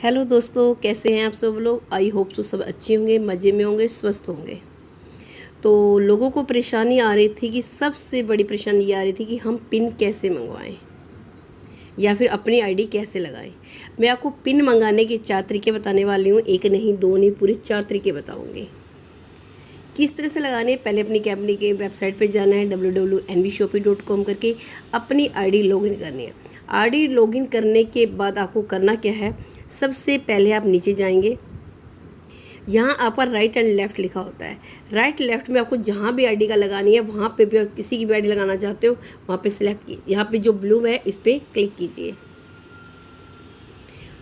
Hello दोस्तों, कैसे हैं आप सब लोग। आई होप सो सब अच्छे होंगे, मज़े में होंगे, स्वस्थ होंगे। तो लोगों को परेशानी आ रही थी कि सबसे बड़ी परेशानी ये आ रही थी कि हम पिन कैसे मंगवाएं या फिर अपनी आईडी कैसे लगाएं। मैं आपको पिन मंगाने के 4 तरीके बताने वाली हूँ। एक नहीं, दो नहीं, पूरे 4 तरीके बताऊँगी किस तरह से लगाने। पहले अपनी कंपनी के वेबसाइट पे जाना है www.nvshopee.com करके अपनी आईडी लॉगिन करनी है। आईडी लॉगिन करने के बाद आपको करना क्या है, सबसे पहले आप नीचे जाएंगे। यहाँ आपका राइट एंड लेफ्ट लिखा होता है। राइट लेफ्ट में आपको जहाँ भी आईडी का लगानी है वहाँ पे भी किसी की भी आईडी लगाना चाहते हो वहाँ पे सिलेक्ट कीजिए। यहाँ पे जो ब्लू है इस पर क्लिक कीजिए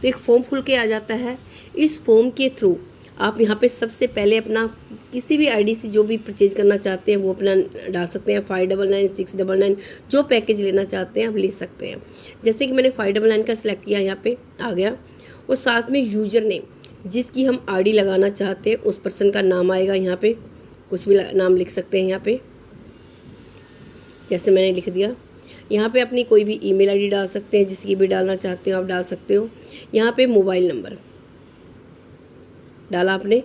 तो एक फॉर्म खुल के आ जाता है। इस फॉर्म के थ्रू आप यहाँ पे सबसे पहले अपना किसी भी आईडी से जो भी परचेज करना चाहते हैं वो अपना डाल सकते हैं। 599 699 जो पैकेज लेना चाहते हैं आप ले सकते हैं। जैसे कि मैंने 599 का सिलेक्ट किया, यहाँ पे आ गया। और साथ में यूजर नेम, जिसकी हम आईडी लगाना चाहते हैं उस पर्सन का नाम आएगा। यहाँ पे कुछ भी नाम लिख सकते हैं। यहाँ पे जैसे मैंने लिख दिया। यहाँ पे अपनी कोई भी ईमेल आईडी डाल सकते हैं, जिसकी भी डालना चाहते हो आप डाल सकते हो। यहाँ पे मोबाइल नंबर डाला आपने।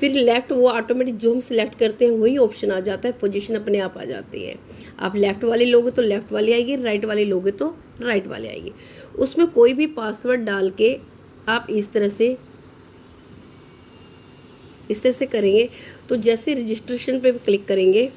फिर लेफ्ट, वो ऑटोमेटिक जो हम सिलेक्ट करते हैं वही ऑप्शन आ जाता है, पोजीशन अपने आप आ जाती है। आप लेफ्ट वाले लोगे तो लेफ्ट वाली आएगी, राइट वाले लोगे तो राइट वाले आएगी। उसमें कोई भी पासवर्ड डाल के आप इस तरह से करेंगे तो जैसे रजिस्ट्रेशन पे क्लिक करेंगे,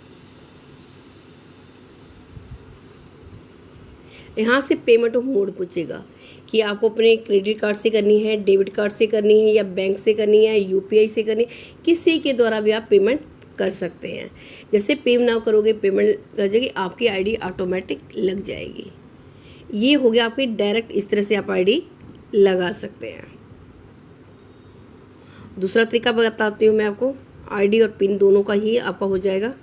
यहाँ से पेमेंट ऑफ मोड पूछेगा कि आपको अपने क्रेडिट कार्ड से करनी है, डेबिट कार्ड से करनी है, या बैंक से करनी है, यूपीआई से करनी है। किसी के द्वारा भी आप पेमेंट कर सकते हैं। जैसे पे नाउ करोगे, पेमेंट कर जाएगी, आपकी आईडी ऑटोमेटिक लग जाएगी। ये हो गया आपकी डायरेक्ट, इस तरह से आप आईडी लगा सकते हैं। दूसरा तरीका बताती हूँ मैं आपको। आईडी और पिन दोनों का ही आपका हो जाएगा।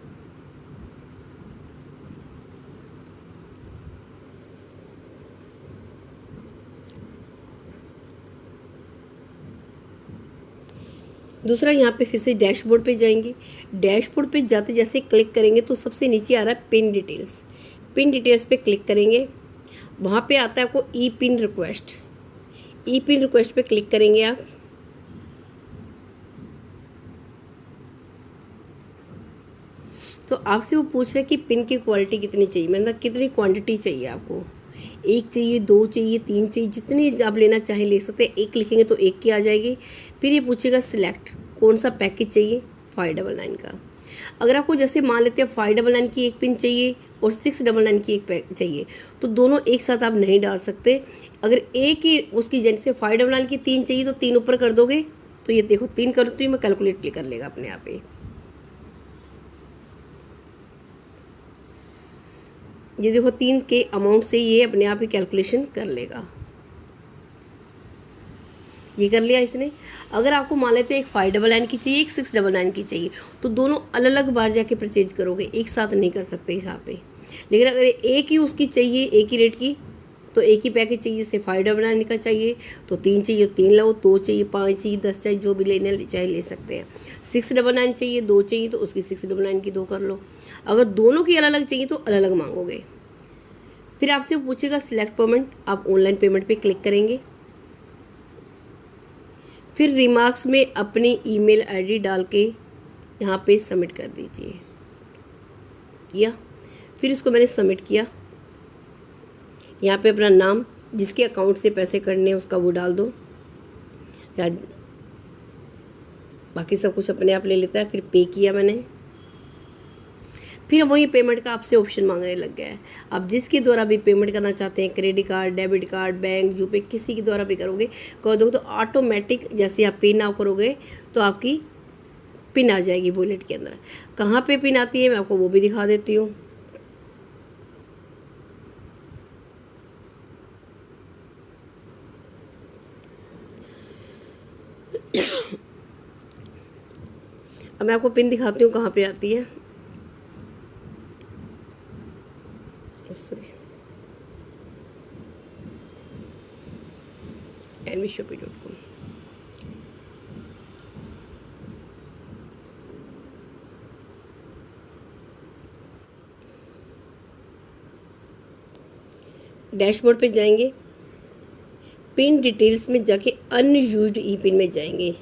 दूसरा, यहाँ पे फिर से डैशबोर्ड पे जाएंगे। डैशबोर्ड पे जाते जैसे क्लिक करेंगे तो सबसे नीचे आ रहा है पिन डिटेल्स। पिन डिटेल्स पे क्लिक करेंगे, वहाँ पे आता है आपको ई पिन रिक्वेस्ट। ई पिन रिक्वेस्ट पे क्लिक करेंगे आप। तो आपसे वो पूछ रहे कि पिन की क्वालिटी कितनी चाहिए, मतलब कितनी क्वांटिटी चाहिए आपको। एक चाहिए, दो चाहिए, तीन चाहिए, जितनी आप लेना चाहें ले सकते हैं। एक लिखेंगे तो एक की आ जाएगी। फिर ये पूछेगा सिलेक्ट कौन सा पैकेज चाहिए, 599 का। अगर आपको जैसे मान लेते हैं 599 की एक पिन चाहिए और 699 की एक पैक चाहिए, तो दोनों एक साथ आप नहीं डाल सकते। अगर एक ही उसकी, जैसे 599 की 3 चाहिए तो 3 ऊपर कर दोगे तो ये देखो 3 करो तो ये मैं कैलकुलेट कर लेगा अपने आप ही। ये देखो 3 के अमाउंट से ये अपने आप ही कैलकुलेशन कर लेगा। ये कर लिया इसने। अगर आपको मान लेते हैं एक 599 की चाहिए, एक 699 की चाहिए, तो दोनों अलग अलग बार जाके परचेज करोगे, एक साथ नहीं कर सकते यहाँ पे। लेकिन अगर एक ही उसकी चाहिए, एक ही रेट की, तो एक ही पैकेज चाहिए। जैसे 599 का चाहिए तो 3 चाहिए, 3 लो। 2 चाहिए, 5 चाहिए, 10 चाहिए, जो भी लेने चाहे ले सकते हैं। 699 चाहिए, 2 चाहिए, तो उसकी 699 की 2 कर लो। अगर दोनों की अलग अलग चाहिए तो अलग अलग मांगोगे। फिर आपसे पूछेगा सिलेक्ट पेमेंट, आप ऑनलाइन पेमेंट पे क्लिक करेंगे। फिर रिमार्क्स में अपनी ईमेल आईडी डाल के यहाँ पे सबमिट कर दीजिए। किया, फिर इसको मैंने सबमिट किया। यहाँ पे अपना नाम, जिसके अकाउंट से पैसे करने हैं उसका वो डाल दो, या बाकी सब कुछ अपने आप ले लेता है। फिर पे किया मैंने। फिर वही पेमेंट का आपसे ऑप्शन मांगने लग गया है। आप जिसके द्वारा भी पेमेंट करना चाहते हैं, credit card, debit card, bank, यूपे, किसी के द्वारा भी करोगे, कर दोगे तो ऑटोमेटिक जैसे आप पे नाउ करोगे तो आपकी पिन आ जाएगी वॉलेट के अंदर। कहाँ पे पिन आती है मैं आपको वो भी दिखा देती हूँ। अब मैं आपको पिन दिखाती हूँ कहाँ पे आती है। Sorry, nvshopee.com। डैशबोर्ड पे जाएंगे, पिन डिटेल्स में जाके अनयूज्ड ई पिन में जाएंगे।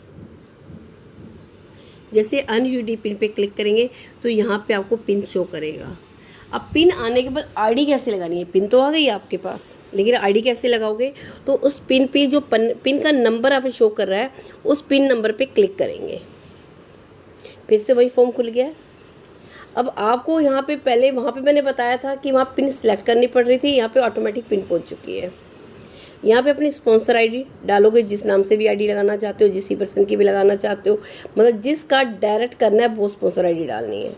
जैसे अनयूज्ड ई पिन पे क्लिक करेंगे तो यहाँ पे आपको पिन शो करेगा। अब पिन आने के बाद आईडी कैसे लगानी है, पिन तो आ गई आपके पास, लेकिन आईडी कैसे लगाओगे, तो उस पिन पे जो पिन का नंबर आप शो कर रहा है उस पिन नंबर पे क्लिक करेंगे। फिर से वही फॉर्म खुल गया। अब आपको यहाँ पे पहले वहाँ पे मैंने बताया था कि वहाँ पिन सिलेक्ट करनी पड़ रही थी, यहाँ पे ऑटोमेटिक पिन पहुँच चुकी है। यहाँ पे अपनी स्पॉन्सर आईडी डालोगे, जिस नाम से भी आईडी लगाना चाहते हो, जिस पर्सन की भी लगाना चाहते हो, मतलब जिसका डायरेक्ट करना है वो स्पॉन्सर आईडी डालनी है।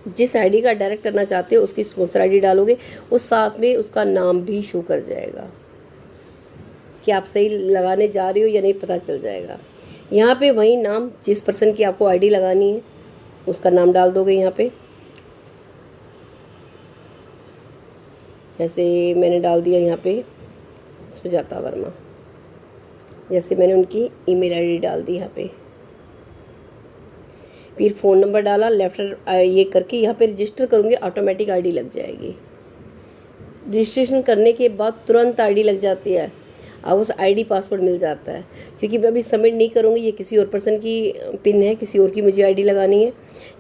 जिस आईडी का डायरेक्ट करना चाहते हो उसकी स्पॉन्सर आईडी डालोगे और साथ में उसका नाम भी शो कर जाएगा कि आप सही लगाने जा रहे हो या नहीं, पता चल जाएगा। यहाँ पे वही नाम, जिस पर्सन की आपको आईडी लगानी है उसका नाम डाल दोगे। यहाँ पे जैसे मैंने डाल दिया यहाँ पे सुजाता वर्मा, जैसे मैंने उनकी ईमेल आईडी डाल दी यहाँ पे, फिर फ़ोन नंबर डाला, लेफ्ट ये करके यहाँ पे रजिस्टर करूँगी, ऑटोमेटिक आईडी लग जाएगी। रजिस्ट्रेशन करने के बाद तुरंत आईडी लग जाती है, अब उस आईडी पासवर्ड मिल जाता है। क्योंकि मैं अभी सबमिट नहीं करूँगी, ये किसी और पर्सन की पिन है, किसी और की मुझे आईडी लगानी है,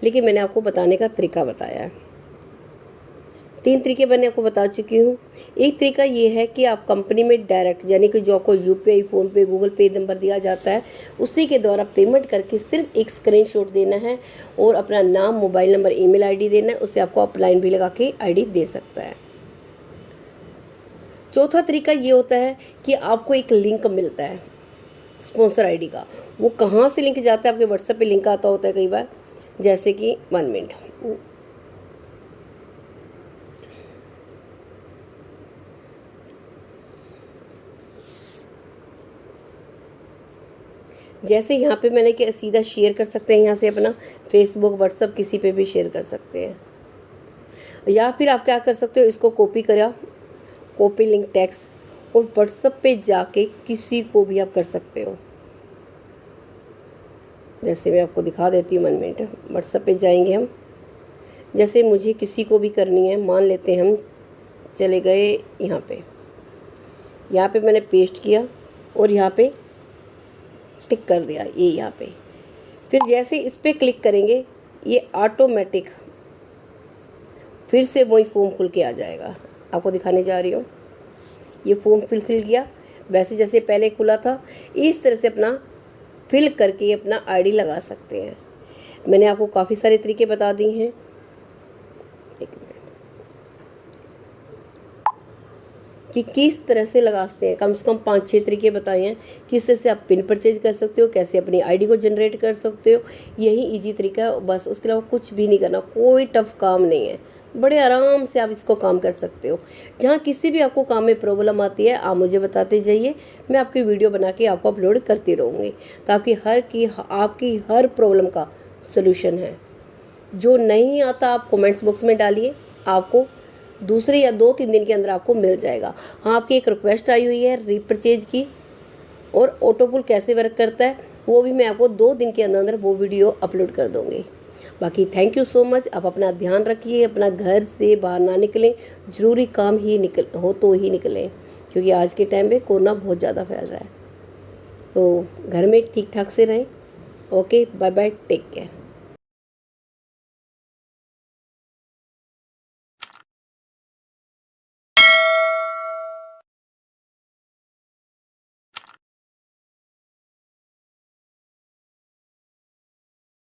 लेकिन मैंने आपको बताने का तरीका बताया है। 3 तरीके मैंने आपको बता चुकी हूँ। एक तरीका ये है कि आप कंपनी में डायरेक्ट, यानी कि जो आपको यूपीआई, फ़ोनपे, गूगल पे नंबर दिया जाता है उसी के द्वारा पेमेंट करके सिर्फ एक स्क्रीनशॉट देना है और अपना नाम, मोबाइल नंबर, ईमेल आईडी देना है, उससे आपको अपलाइन भी लगा के आईडी दे सकता है। चौथा तरीका ये होता है कि आपको एक लिंक मिलता है स्पॉन्सर आईडी का। वो कहाँ से लिंक जाता है, आपके व्हाट्सएप पे लिंक आता होता है कई बार, जैसे कि 1 मिनट, जैसे यहाँ पे मैंने क्या सीधा शेयर कर सकते हैं, यहाँ से अपना फेसबुक, व्हाट्सएप किसी पे भी शेयर कर सकते हैं। या फिर आप क्या कर सकते हो, इसको कॉपी करा, कॉपी लिंक टेक्स्ट, और व्हाट्सएप पे जाके किसी को भी आप कर सकते हो। जैसे मैं आपको दिखा देती हूँ 1 मिनट। व्हाट्सएप पे जाएंगे हम, जैसे मुझे किसी को भी करनी है, मान लेते हैं हम चले गए यहाँ पे मैंने पेस्ट किया और यहाँ पे टिक कर दिया, ये यहाँ पे। फिर जैसे इस पर क्लिक करेंगे ये ऑटोमेटिक फिर से वही फॉर्म खुल के आ जाएगा। आपको दिखाने जा रही हूँ, ये फॉर्म फिल गया वैसे जैसे पहले खुला था। इस तरह से अपना फिल करके अपना आईडी लगा सकते हैं। मैंने आपको काफ़ी सारे तरीके बता दिए हैं। एक मिनट, कि किस तरह से लगाते हैं, कम से कम 5-6 तरीके बताए हैं किस तरह से आप पिन परचेज कर सकते हो, कैसे अपनी आईडी को जनरेट कर सकते हो। यही इजी तरीका है बस, उसके अलावा कुछ भी नहीं करना, कोई टफ काम नहीं है, बड़े आराम से आप इसको काम कर सकते हो। जहाँ किसी भी आपको काम में प्रॉब्लम आती है आप मुझे बताते जाइए, मैं आपकी वीडियो बना के आपको अपलोड करती रहूँगी, ताकि आपकी हर प्रॉब्लम का सलूशन है। जो नहीं आता आप कमेंट्स बॉक्स में डालिए, आपको दूसरे या 2-3 दिन के अंदर आपको मिल जाएगा। हाँ, आपकी एक रिक्वेस्ट आई हुई है रीपरचेज की, और ऑटोपुल कैसे वर्क करता है वो भी मैं आपको 2 दिन के अंदर वो वीडियो अपलोड कर दूँगी। बाकी थैंक यू सो मच। आप अपना ध्यान रखिए, अपना घर से बाहर ना निकलें, ज़रूरी काम ही हो तो ही निकलें, क्योंकि आज के टाइम पे कोरोना बहुत ज़्यादा फैल रहा है। तो घर में ठीक ठाक से रहें। Okay, bye bye, take care.